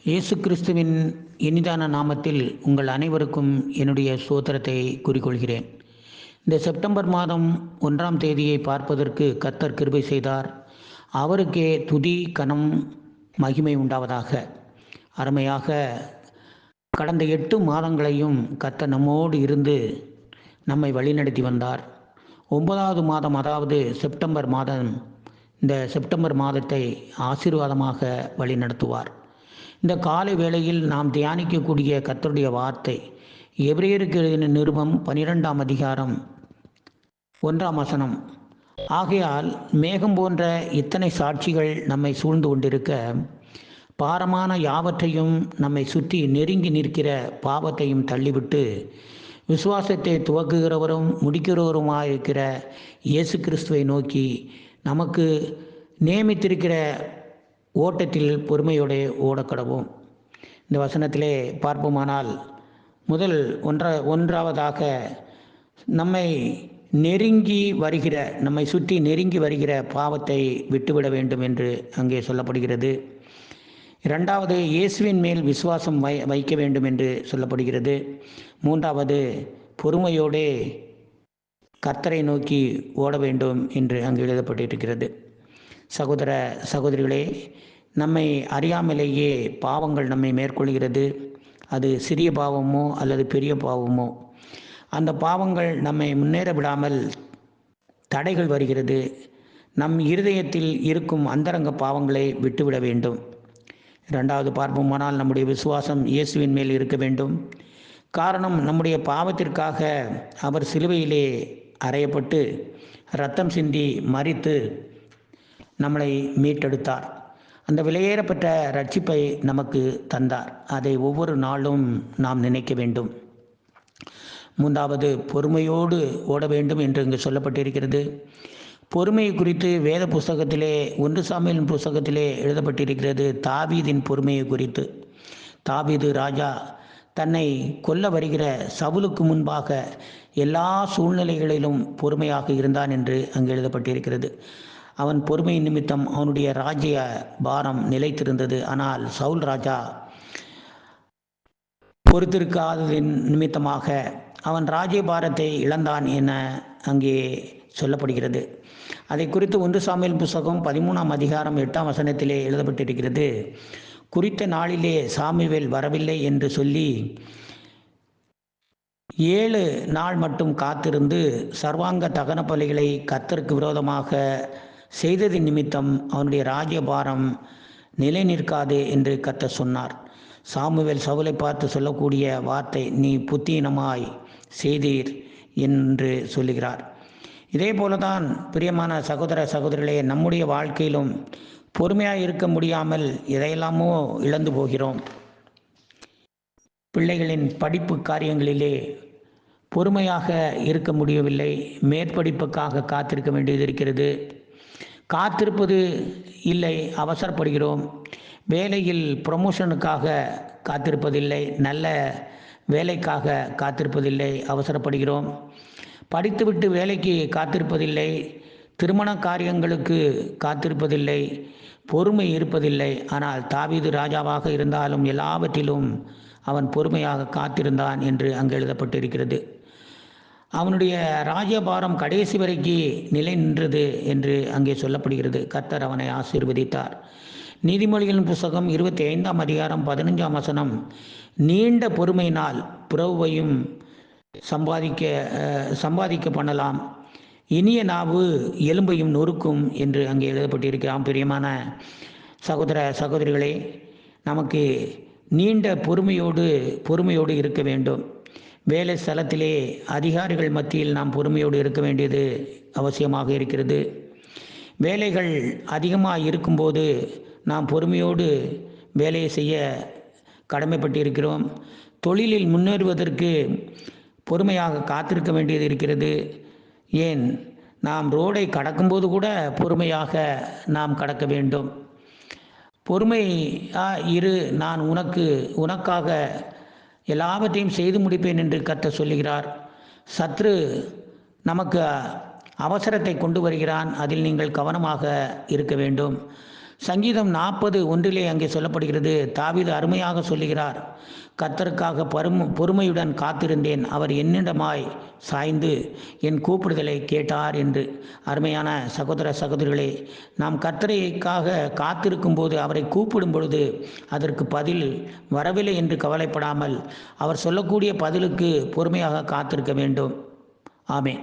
இயேசு கிறிஸ்துவின் இனிதான நாமத்தில் உங்கள் அனைவருக்கும் என்னுடைய ஸ்தோத்திரத்தை கூறிக்கொள்கிறேன். இந்த செப்டம்பர் மாதம் 1ஆம் தேதியை பார்ப்பதற்கு கர்த்தர் கிருபை செய்தார். அவருக்கே துதி கனம் மகிமை உண்டாவதாக. அருமையாக கடந்த 8 மாதங்களையும் கர்த்தர் நம்மோடு இருந்து நம்மை வழிநடத்தி வந்தார். 9வது மாதம், அதாவது செப்டம்பர் மாதம், இந்த செப்டம்பர் மாதத்தை ஆசீர்வாதமாக வழி நடத்துவார். இந்த காலை வேளையில் நாம் தியானிக்கக்கூடிய கர்த்தருடைய வார்த்தை எபிரேயருக்கு எழுதின நிருபம் 12ஆம் அதிகாரம் 1ஆம் வசனம். ஆகையால் மேகம் போன்ற இத்தனை சாட்சிகள் நம்மை சூழ்ந்து கொண்டிருக்க, பாரமான யாவற்றையும் நம்மை சுற்றி நெருங்கி நிற்கிற பாவத்தையும் தள்ளிவிட்டு, விசுவாசத்தை துவக்குகிறவரும் முடிக்கிறவருமாயிருக்கிற இயேசு கிறிஸ்துவை நோக்கி நமக்கு நியமித்திருக்கிற ஓட்டத்தில் பொறுமையோடு ஓடக்கடவும். இந்த வசனத்திலே பார்ப்போமானால், ஒன்றாவதாக நம்மை சுற்றி நெருங்கி வருகிற பாவத்தை விட்டுவிட வேண்டும் என்று அங்கே சொல்லப்படுகிறது. இரண்டாவது, இயேசுவின் மேல் விசுவாசம் வைக்க வேண்டும் என்று சொல்லப்படுகிறது. மூன்றாவது, பொறுமையோடு கர்த்தரை நோக்கி ஓட வேண்டும் என்று அங்கு எழுதப்பட்டிருக்கிறது. சகோதர சகோதரிகளே, நம்மை அறியாமலேயே பாவங்கள் நம்மை மேற்கொள்கிறது. அது சிறிய பாவமோ அல்லது பெரிய பாவமோ, அந்த பாவங்கள் நம்மை முன்னேற விடாமல் தடைகள் வருகிறது. நம் இருதயத்தில் இருக்கும் அந்தரங்க பாவங்களை விட்டுவிட வேண்டும். இரண்டாவது பார்ப்போமானால், நம்முடைய விசுவாசம் இயேசுவின் மேல் இருக்க வேண்டும். காரணம், நம்முடைய பாவத்திற்காக அவர் சிலுவையிலே அறையப்பட்டு இரத்தம் சிந்தி மரித்து நம்மளை மீட்டெடுத்தார். அந்த விலையேறப்பட்ட ரட்சிப்பை நமக்கு தந்தார். அதை ஒவ்வொரு நாளும் நாம் நினைக்க வேண்டும். மூன்றாவது, பொறுமையோடு ஓட வேண்டும் என்று இங்கு சொல்லப்பட்டிருக்கிறது. பொறுமை குறித்து வேத புஸ்தகத்திலே 1 சாமுவேல் புஸ்தகத்திலே எழுதப்பட்டிருக்கிறது. தாவீதின் பொறுமையை குறித்து. தாவீது ராஜா தன்னை கொல்ல வருகிற சவுலுக்கு முன்பாக எல்லா சூழ்நிலைகளிலும் பொறுமையாக இருந்தான் என்று அங்கு எழுதப்பட்டிருக்கிறது. அவன் பொறுமை நிமித்தம் அவனுடைய ராஜ்ய பாரம் நிலைத்திருந்தது. ஆனால் சவுல் ராஜா பொறுத்திருக்காததின் நிமித்தமாக அவன் ராஜ்ய பாரத்தை இழந்தான் என அங்கே சொல்லப்படுகிறது. அதை குறித்து 1 சாமுவேல் புஸ்தகம் 13ஆம் அதிகாரம் 8ஆம் வசனத்திலே எழுதப்பட்டிருக்கிறது. குறித்த நாளிலே சாமுவேல் வரவில்லை என்று சொல்லி 7 நாள் மட்டும் காத்திருந்து சர்வாங்க தகன பலிகளை கர்த்தருக்கு விரோதமாக செய்ததின் நிமித்தம் அவனுடைய ராஜ்யபாரம் நிலை நிற்காது என்று கர்த்தர் சொன்னார். சாமுவேல் சவுலை பார்த்து சொல்லக்கூடிய வார்த்தை, நீ புத்தீனமாய் செய்தீர் என்று சொல்லுகிறார். இதே போலதான் பிரியமான சகோதர சகோதரிகளே, நம்முடைய வாழ்க்கையிலும் பொறுமையாக இருக்க முடியாமல் எதையெல்லாமோ இழந்து போகிறோம். பிள்ளைகளின் படிப்பு காரியங்களிலே பொறுமையாக இருக்க முடியவில்லை. மேற்படிப்புக்காக காத்திருக்க வேண்டியது இருக்கிறது. காத்திருப்பது இல்லை, அவசரப்படுகிறோம். வேலையில் ப்ரமோஷனுக்காக காத்திருப்பதில்லை, நல்ல வேலைக்காக காத்திருப்பதில்லை, அவசரப்படுகிறோம். படித்துவிட்டு வேலைக்கு காத்திருப்பதில்லை, திருமண காரியங்களுக்கு காத்திருப்பதில்லை, பொறுமை இருப்பதில்லை. ஆனால் தாவீது ராஜாவாக இருந்தாலும் எல்லாவற்றிலும் அவன் பொறுமையாக காத்திருந்தான் என்று அங்கு எழுதப்பட்டிருக்கிறது. அவனுடைய ராஜ்யபாரம் கடைசி வரைக்கு நிலை நின்றது என்று அங்கே சொல்லப்படுகிறது. கர்த்தர் அவனை ஆசீர்வதித்தார். நீதிமொழிகளின் புஸ்தகம் 25ஆம் அதிகாரம் 15ஆம் வசனம், நீண்ட பொறுமையினால் புறவையும் சம்பாதிக்க பண்ணலாம், இனிய நாவு எலும்பையும் நொறுக்கும் என்று அங்கே எழுதப்பட்டிருக்கிறான். பிரியமான சகோதர சகோதரிகளே, நமக்கு நீண்ட பொறுமையோடு இருக்க வேண்டும். வேலை ஸ்தலத்திலே அதிகாரிகள் மத்தியில் நாம் பொறுமையோடு இருக்க வேண்டியது அவசியமாக இருக்கிறது. வேலைகள் அதிகமாக இருக்கும்போது நாம் பொறுமையோடு வேலையை செய்ய கடமைப்பட்டிருக்கிறோம். தொழிலில் முன்னேறுவதற்கு பொறுமையாக காத்திருக்க வேண்டியது இருக்கிறது. ஏன், நாம் ரோடை கடக்கும்போது கூட பொறுமையாக நாம் கடக்க வேண்டும். பொறுமையாக நான் உனக்காக எல்லாவற்றையும் செய்து முடிப்பேன் என்று கர்த்தர் சொல்லுகிறார். சத்ரு நமக்கு அவசரத்தை கொண்டு வருகிறான். அதில் நீங்கள் கவனமாக இருக்க வேண்டும். சங்கீதம் 40:1 அங்கே சொல்லப்படுகிறது. தாவீது அருமையாக சொல்லுகிறார், கர்த்தருக்காக பொறுமையுடன் காத்திருந்தேன், அவர் என்னிடமாய் சாய்ந்து என் கூப்பிடுதலை கேட்டார் என்று. அருமையான சகோதர சகோதரிகளே, நாம் கர்த்தருக்காக காத்திருக்கும் போது, அவரை கூப்பிடும் பொழுது அதற்கு பதில் வரவில்லை என்று கவலைப்படாமல் அவர் சொல்லக்கூடிய பதிலுக்கு பொறுமையாக காத்திருக்க வேண்டும். ஆமென்.